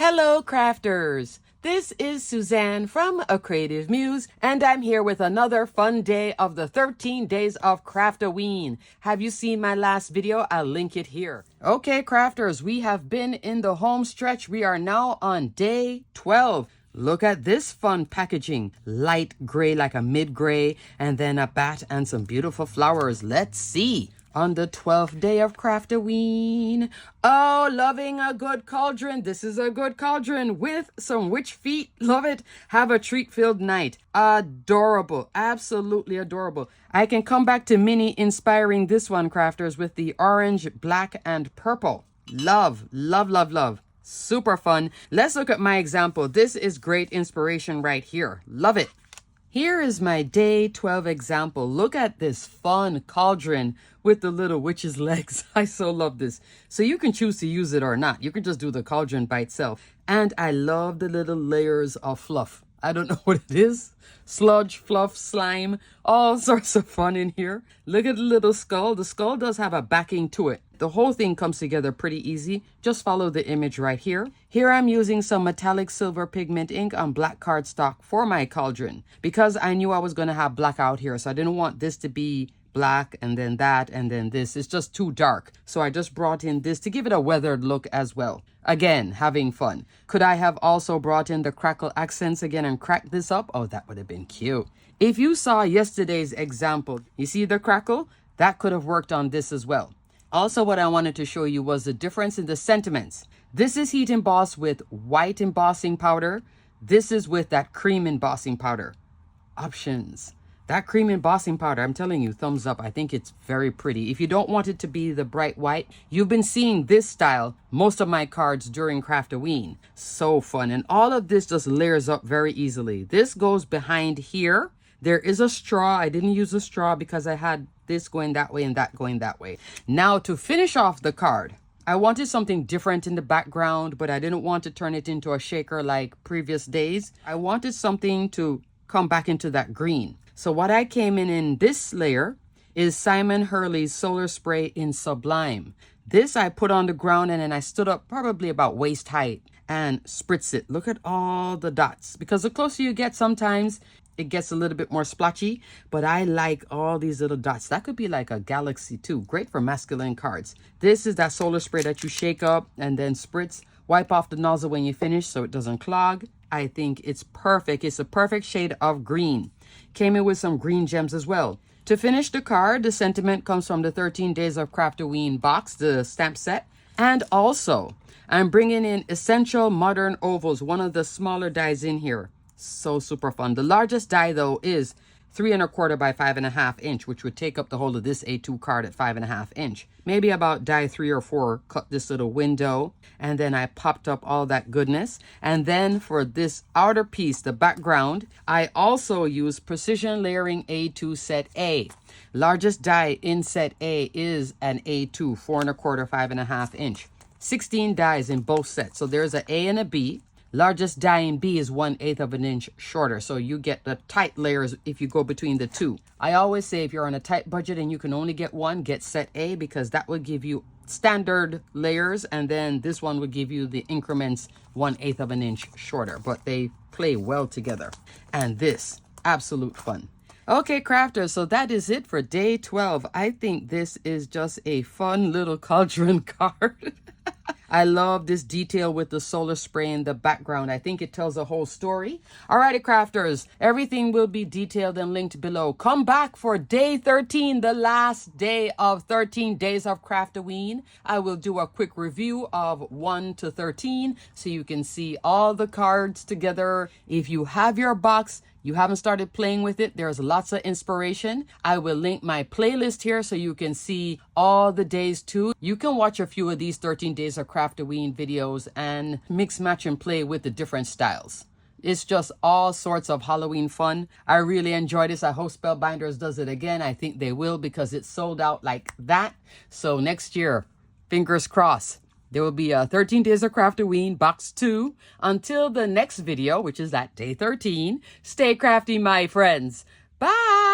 Hello, crafters! This is Suzanne from A Creative Muse, and I'm here with another fun day of the 13 Days of Craftoween. Have you seen my last video? I'll link it here. Okay, crafters, we have been in the home stretch. We are now on day 12. Look at this fun packaging. Light gray, like a mid-gray, and then a bat and some beautiful flowers. Let's see. On the 12th day of Craftoween. Oh, loving a good cauldron. This is a good cauldron with some witch feet. Love it. Have a treat-filled night. Adorable. Absolutely adorable. I can come back to Minnie inspiring this one, crafters, with the orange, black, and purple. Love, love, love, love. Super fun. Let's look at my example. This is great inspiration right here. Love it. Here is my day 12 example. Look at this fun cauldron with the little witch's legs. I so love this. So you can choose to use it or not. You can just do the cauldron by itself. And I love the little layers of fluff. I don't know what it is. Sludge, fluff, slime, all sorts of fun in here. Look at the little skull. The skull does have a backing to it. The whole thing comes together pretty easy. Just follow the image right here. Here I'm using some metallic silver pigment ink on black cardstock for my cauldron because I knew I was going to have black out here. So I didn't want this to be black and then that and then this. It's just too dark. So I just brought in this to give it a weathered look as well. Again, having fun. Could I have also brought in the crackle accents again and cracked this up? Oh, that would have been cute. If you saw yesterday's example, you see the crackle? That could have worked on this as well. Also, what I wanted to show you was the difference in the sentiments. This is heat embossed with white embossing powder. This is with that cream embossing powder. Options. That cream embossing powder, I'm telling you, thumbs up. I think it's very pretty. If you don't want it to be the bright white, you've been seeing this style most of my cards during Craftoween. So fun. And all of this just layers up very easily. This goes behind here. There is a straw. I didn't use a straw because I had this going that way and that going that way. Now to finish off the card, I wanted something different in the background, but I didn't want to turn it into a shaker like previous days. I wanted something to come back into that green. So what I came in this layer is Simon Hurley's Solar Spray in Sublime. This I put on the ground and then I stood up probably about waist height and spritz it. Look at all the dots, because the closer you get, sometimes it gets a little bit more splotchy, but I like all these little dots. That could be like a galaxy too. Great for masculine cards. This is that solar spray that you shake up and then spritz. Wipe off the nozzle when you finish so it doesn't clog. I think it's perfect. It's a perfect shade of green. Came in with some green gems as well. To finish the card, the sentiment comes from the 13 Days of Craftoween box, the stamp set. And also, I'm bringing in Essential Modern Ovals, one of the smaller dies in here. So super fun. The largest die though is 3 1/4 by 5.5 inch, which would take up the whole of this A2 card at 5.5 inch. Maybe about die 3 or 4, cut this little window, and then I popped up all that goodness. And then for this outer piece, the background, I also use Precision Layering A2 Set A. Largest die in Set A is an A2, 4 1/4, 5.5 inch. 16 dies in both sets. So there's an A and a B. Largest die in B is 1/8 of an inch shorter, so you get the tight layers if you go between the two. I always say if you're on a tight budget and you can only get one, get set A, because that will give you standard layers, and then this one will give you the increments 1/8 of an inch shorter, but they play well together. And this, absolute fun. Okay, crafters, so that is it for day 12. I think this is just a fun little cauldron card. I love this detail with the solar spray in the background. I think it tells a whole story. Alrighty, crafters, everything will be detailed and linked below. Come back for day 13, the last day of 13 Days of Craftoween. I will do a quick review of 1 to 13 so you can see all the cards together. If you have your box, you haven't started playing with it, there's lots of inspiration. I will link my playlist here so you can see all the days too. You can watch a few of these 13 Days of Craftoween videos and mix, match, and play with the different styles. It's just all sorts of Halloween fun. I really enjoy this. I hope Spellbinders does it again. I think they will because it's sold out like that. So next year, fingers crossed. There will be a 13 Days of Craftoween Box 2. Until the next video, which is at day 13, stay crafty, my friends. Bye!